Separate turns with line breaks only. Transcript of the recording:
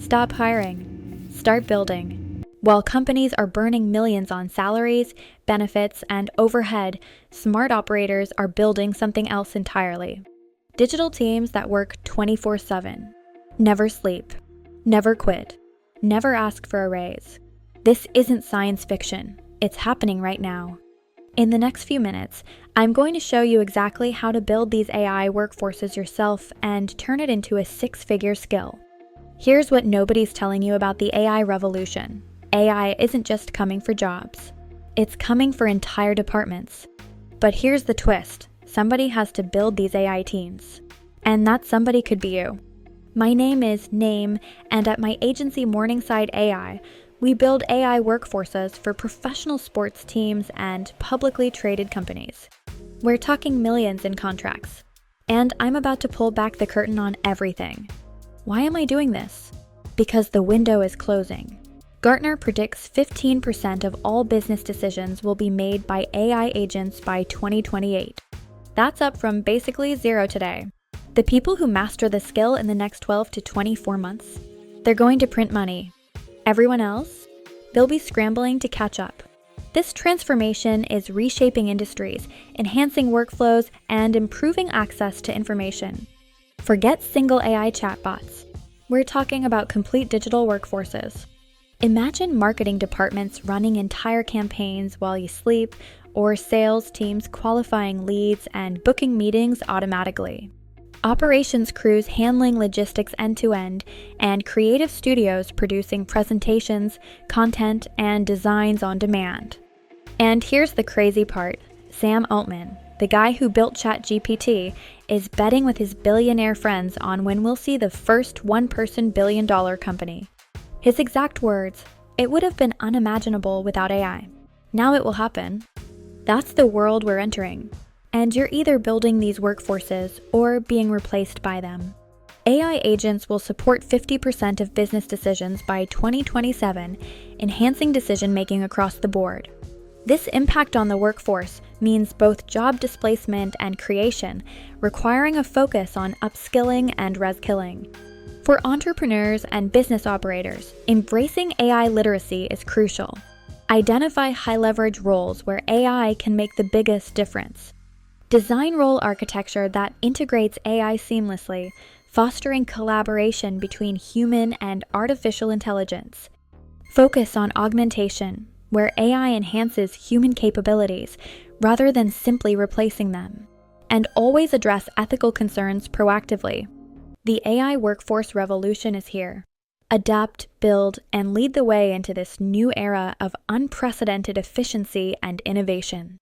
Stop hiring. Start building. While companies are burning millions on salaries, benefits, and overhead, smart operators are building something else entirely. Digital teams that work 24/7. Never sleep. Never quit. Never ask for a raise. This isn't science fiction. It's happening right now. In the next few minutes, I'm going to show you exactly how to build these AI workforces yourself and turn it into a 6-figure skill. Here's what nobody's telling you about the AI revolution. AI isn't just coming for jobs. It's coming for entire departments. But here's the twist. Somebody has to build these AI teams. And that somebody could be you. My name is Name, and at my agency Morningside AI, we build AI workforces for professional sports teams and publicly traded companies. We're talking millions in contracts. And I'm about to pull back the curtain on everything. Why am I doing this? Because the window is closing. Gartner predicts 15% of all business decisions will be made by AI agents by 2028. That's up from basically zero today. The people who master the skill in the next 12 to 24 months, they're going to print money. Everyone else, they'll be scrambling to catch up. This transformation is reshaping industries, enhancing workflows, and improving access to information. Forget single AI chatbots. We're talking about complete digital workforces. Imagine marketing departments running entire campaigns while you sleep, or sales teams qualifying leads and booking meetings automatically. Operations crews handling logistics end-to-end, and creative studios producing presentations, content, and designs on demand. And here's the crazy part. Sam Altman, the guy who built ChatGPT, is betting with his billionaire friends on when we'll see the first one-person billion-dollar company. His exact words, "It would have been unimaginable without AI. Now it will happen." That's the world we're entering. And you're either building these workforces or being replaced by them. AI agents will support 50% of business decisions by 2027, enhancing decision-making across the board. This impact on the workforce means both job displacement and creation, requiring a focus on upskilling and reskilling. For entrepreneurs and business operators, embracing AI literacy is crucial. Identify high-leverage roles where AI can make the biggest difference. Design role architecture that integrates AI seamlessly, fostering collaboration between human and artificial intelligence. Focus on augmentation, where AI enhances human capabilities rather than simply replacing them. And always address ethical concerns proactively. The AI workforce revolution is here. Adapt, build, and lead the way into this new era of unprecedented efficiency and innovation.